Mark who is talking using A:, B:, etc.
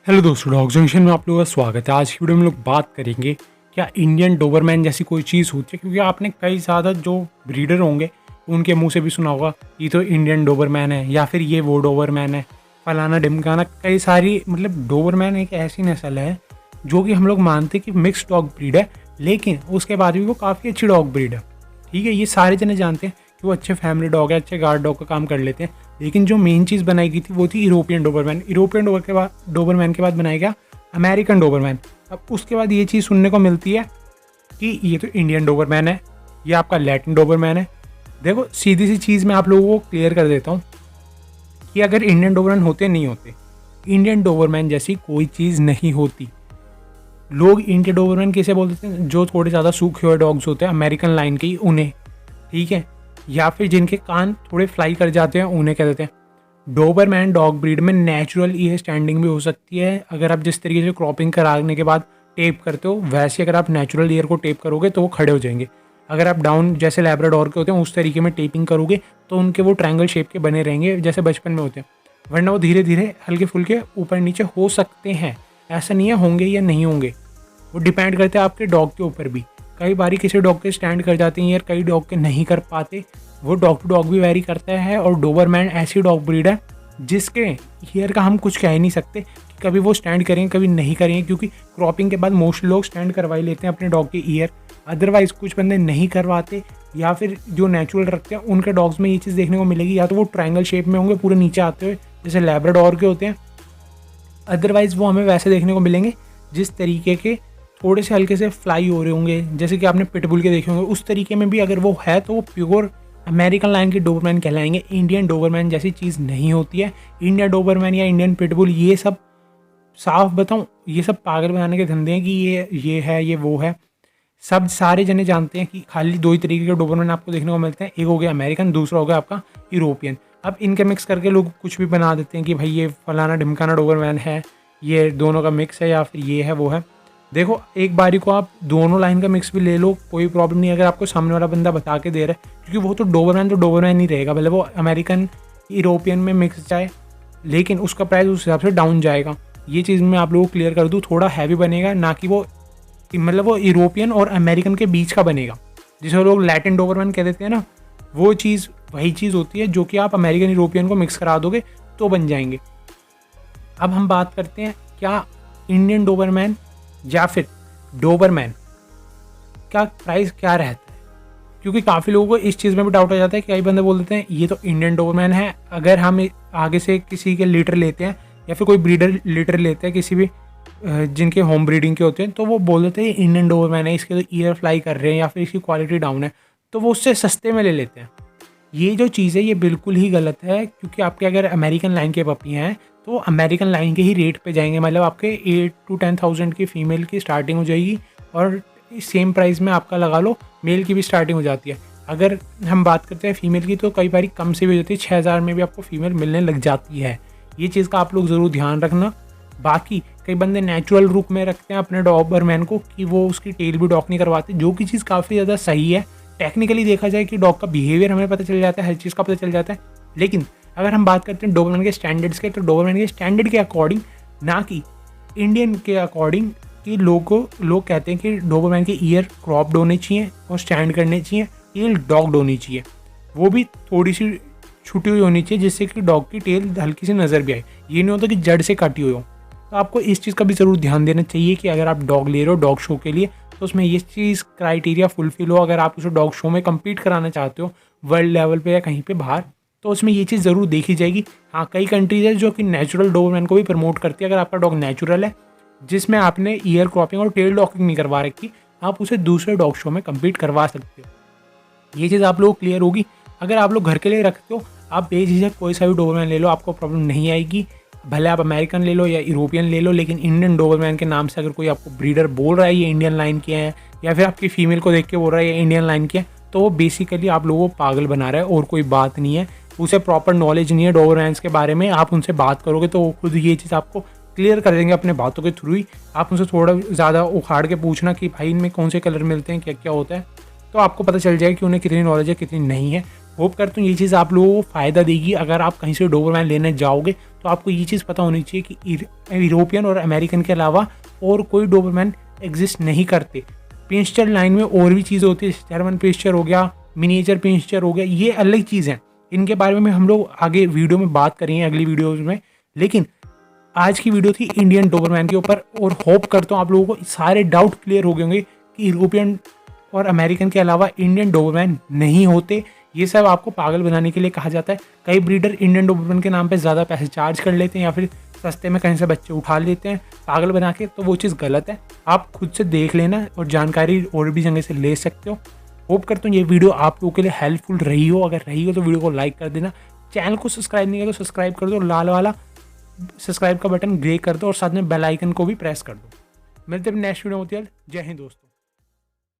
A: Hello दोस्तों, dog junction में आप लोगों का स्वागत है। आज की वीडियो में लोग बात करेंगे क्या इंडियन डोबरमैन जैसी कोई चीज़ होती है, क्योंकि आपने कई ज़्यादा जो ब्रीडर होंगे उनके मुंह से भी सुना होगा ये तो इंडियन डोबरमैन है या फिर ये वो डोबरमैन है, फलाना ढिमकाना। कई सारी डोबरमैन एक ऐसी नस्ल है जो कि हम लोग मानते हैं कि मिक्स डॉग ब्रीड है, लेकिन उसके बाद भी वो काफ़ी अच्छी डॉग ब्रीड है। ठीक है, ये सारे जने जानते हैं कि वो अच्छे फैमिली डॉग है, अच्छे गार्ड डॉग का काम कर लेते हैं। लेकिन जो मेन चीज़ बनाई गई थी वो थी यूरोपियन डोबरमैन। यूरोपियन डोबरमैन के बाद बनाया गया अमेरिकन डोबरमैन। अब उसके बाद ये चीज़ सुनने को मिलती है कि ये तो इंडियन डोबरमैन है, ये आपका लैटिन डोबरमैन है। देखो, सीधी सी चीज़ मैं आप लोगों को क्लियर कर देता हूँ कि अगर इंडियन डोबरमैन होते नहीं होते, इंडियन डोबरमैन जैसी कोई चीज़ नहीं होती। लोग इंडियन डोबरमैन किसे बोलते हैं? जो थोड़े ज़्यादा सूखे हुए डॉग्स होते हैं अमेरिकन लाइन के ही, उन्हें। ठीक है, या फिर जिनके कान थोड़े फ्लाई कर जाते हैं उन्हें कह देते हैं। डोबरमैन डॉग ब्रीड में नेचुरल ईयर स्टैंडिंग भी हो सकती है। अगर आप जिस तरीके से क्रॉपिंग कराने के बाद टेप करते हो, वैसे अगर आप नेचुरल ईयर को टेप करोगे तो वो खड़े हो जाएंगे। अगर आप डाउन जैसे लैब्राडोर के होते हैं उस तरीके में टेपिंग करोगे तो उनके वो ट्रायंगल शेप के बने रहेंगे जैसे बचपन में होते हैं। वरना वो धीरे धीरे हल्के फुल्के ऊपर नीचे हो सकते हैं। ऐसा नहीं है होंगे या नहीं होंगे, वो डिपेंड करते हैं आपके डॉग के ऊपर भी। कई बारी किसी डॉग के स्टैंड कर जाते हैं यार, कई डॉग के नहीं कर पाते। वो डॉग टू डॉग भी वेरी करता है। और डोबरमैन ऐसी डॉग ब्रीड है जिसके ईयर का हम कुछ कह ही नहीं सकते कि कभी वो स्टैंड करेंगे कभी नहीं करेंगे, क्योंकि क्रॉपिंग के बाद मोस्ट लोग स्टैंड करवा ही लेते हैं अपने डॉग के ईयर। अदरवाइज कुछ बंदे नहीं करवाते, या फिर जो नेचुरल रखते हैं उनके डॉग्स में ये चीज़ देखने को मिलेगी, या तो वो ट्रायंगल शेप में होंगे पूरे नीचे आते हुए जैसे लैब्राडोर के होते हैं। अदरवाइज वो हमें वैसे देखने को मिलेंगे जिस तरीके के थोड़े से हल्के से फ्लाई हो रहे होंगे, जैसे कि आपने पिटबुल के देखे होंगे। उस तरीके में भी अगर वो है तो वो प्योर अमेरिकन लाइन के डोबरमैन कहलाएंगे। इंडियन डोबरमैन जैसी चीज़ नहीं होती है। इंडियन डोबरमैन या इंडियन पिटबुल, ये सब साफ बताऊं, ये सब पागल बनाने के धंधे हैं कि ये है ये वो है। सब सारे जने जानते हैं कि खाली दो ही तरीके के डोबरमैन आपको देखने को मिलते हैं। एक हो गया अमेरिकन, दूसरा हो गया आपका यूरोपियन। अब इनके मिक्स करके लोग कुछ भी बना देते हैं कि भाई ये फलाना ढिमकाना डोबरमैन है, ये दोनों का मिक्स है, या फिर ये है वो है। देखो, एक बारी को आप दोनों लाइन का मिक्स भी ले लो, कोई प्रॉब्लम नहीं, अगर आपको सामने वाला बंदा बता के दे रहा है, क्योंकि वो तो डोबरमैन ही रहेगा। भले वो अमेरिकन यूरोपियन में मिक्स जाए, लेकिन उसका प्राइस उस हिसाब से डाउन जाएगा। ये चीज़ मैं आप लोगों को क्लियर कर दूँ, थोड़ा हैवी बनेगा, ना कि वो वो यूरोपियन और अमेरिकन के बीच का बनेगा, जिसे लोग लैटिन डोबरमैन कह देते हैं ना। वो चीज़ वही चीज़ होती है जो कि आप अमेरिकन यूरोपियन को मिक्स करा दोगे तो बन जाएंगे। अब हम बात करते हैं क्या इंडियन डोबरमैन या फिर डोबरमैन का प्राइस क्या रहता है, क्योंकि काफ़ी लोगों को इस चीज़ में भी डाउट हो जाता है। कई बंदे बोल देते हैं ये तो इंडियन डोबरमैन है। अगर हम आगे से किसी के लीटर लेते हैं या फिर कोई ब्रीडर लीटर लेते हैं किसी भी जिनके होम ब्रीडिंग के होते हैं, तो वो बोल देते हैं इंडियन डोबरमैन है, इसके तो ईयर फ्लाई कर रहे हैं या फिर इसकी क्वालिटी डाउन है, तो वो उससे सस्ते में ले लेते हैं। ये जो चीज़ है ये बिल्कुल ही गलत है, क्योंकि आपके अगर अमेरिकन लाइन के पपी हैं तो अमेरिकन लाइन के ही रेट पे जाएंगे। आपके 8 to 10,000 की फ़ीमेल की स्टार्टिंग हो जाएगी, और सेम प्राइस में आपका लगा लो मेल की भी स्टार्टिंग हो जाती है। अगर हम बात करते हैं फीमेल की तो कई बार कम से भी हो जाती है, 6,000 में भी आपको फीमेल मिलने लग जाती है। ये चीज़ का आप लोग ज़रूर ध्यान रखना। बाकी कई बंदे नेचुरल रूप में रखते हैं अपने डॉबरमैन को कि वो उसकी टेल भी डॉक नहीं करवाते, जो कि चीज़ काफ़ी ज़्यादा सही है। टेक्निकली देखा जाए कि डॉग का बिहेवियर हमें पता चल जाता है, हर चीज़ का पता चल जाता है। लेकिन अगर हम बात करते हैं डोबरमैन के स्टैंडर्ड्स के, तो डोबरमैन के स्टैंडर्ड के अकॉर्डिंग, ना कि इंडियन के अकॉर्डिंग, कि लोग कहते हैं कि डोबरमैन के ईयर क्रॉप्ड होने चाहिए और स्टैंड करने चाहिए, टेल डॉग्ड होनी चाहिए, वो भी थोड़ी सी छुटी हुई होनी चाहिए जिससे कि डॉग की टेल हल्की सी नज़र भी आए। ये नहीं होता कि जड़ से काटी हुई हो। तो आपको इस चीज़ का भी ज़रूर ध्यान देना चाहिए कि अगर आप डॉग ले रहे हो डॉग शो के लिए तो उसमें ये चीज़ क्राइटेरिया फुलफिल हो। अगर आप उसे डॉग शो में कम्पीट कराना चाहते हो वर्ल्ड लेवल पे या कहीं पे बाहर, तो उसमें ये चीज़ ज़रूर देखी जाएगी। हाँ, कई कंट्रीज है जो कि नेचुरल डोबरमैन को भी प्रमोट करती है। अगर आपका डॉग नेचुरल है जिसमें आपने ईयर क्रॉपिंग और टेल डॉकिंग नहीं करवा रखी, आप उसे दूसरे डॉग शो में कम्पीट करवा सकते हो। ये चीज़ आप लोग क्लियर होगी। अगर आप लोग घर के लिए रखते हो, आप बेझिझक कोई सा भी डोबरमैन ले लो, आपको प्रॉब्लम नहीं आएगी। भले आप अमेरिकन ले लो या यूरोपियन ले लो, लेकिन इंडियन डोबरमैन के नाम से अगर कोई आपको ब्रीडर बोल रहा है ये इंडियन लाइन के हैं, या फिर आपकी फीमेल को देख के बोल रहा है ये इंडियन लाइन के हैं, तो वो बेसिकली आप लोगों को पागल बना रहा है और कोई बात नहीं है। उसे प्रॉपर नॉलेज नहीं है डोबरमैन्स के बारे में। आप उनसे बात करोगे तो वो खुद ये चीज़ आपको क्लियर कर देंगे अपने बातों के थ्रू ही। आप उनसे थोड़ा ज़्यादा उखाड़ के पूछना कि भाई इनमें कौन से कलर मिलते हैं, क्या क्या होता है, तो आपको पता चल जाएगा कि उन्हें कितनी नॉलेज है कितनी नहीं है। होप करता हूँ ये चीज़ आप लोगों को फ़ायदा देगी। अगर आप कहीं से डोबरमैन लेने जाओगे तो आपको ये चीज़ पता होनी चाहिए कि यूरोपियन और अमेरिकन के अलावा और कोई डोबरमैन एग्जिस्ट नहीं करते। पेस्चर लाइन में और भी चीज़ें होती है, जर्मन पेस्चर हो गया, मिनिएचर पेस्चर हो गया, ये अलग चीज़ हैं। इनके बारे में हम लोग आगे वीडियो में बात करेंगे, अगली वीडियोज़ में। लेकिन आज की वीडियो थी इंडियन डोबरमैन के ऊपर, और होप करता हूँ आप लोगों को सारे डाउट क्लियर हो गए होंगे कि यूरोपियन और अमेरिकन के अलावा इंडियन डोबरमैन नहीं होते। ये सब आपको पागल बनाने के लिए कहा जाता है। कई ब्रीडर इंडियन डोबरमैन के नाम पे ज़्यादा पैसे चार्ज कर लेते हैं या फिर सस्ते में कहीं से बच्चे उठा लेते हैं पागल बना के, तो वो चीज़ गलत है। आप खुद से देख लेना और जानकारी और भी जगह से ले सकते हो। होप करता हूँ ये वीडियो आप लोगों के लिए हेल्पफुल रही हो। अगर रही हो तो वीडियो को लाइक कर देना, चैनल को सब्सक्राइब नहीं किया तो सब्सक्राइब कर दो, लाल वाला सब्सक्राइब का बटन ग्रे कर दो और साथ में बेल आइकन को भी प्रेस कर दो। मिलते हैं नेक्स्ट वीडियो में। जय हिंद दोस्तों।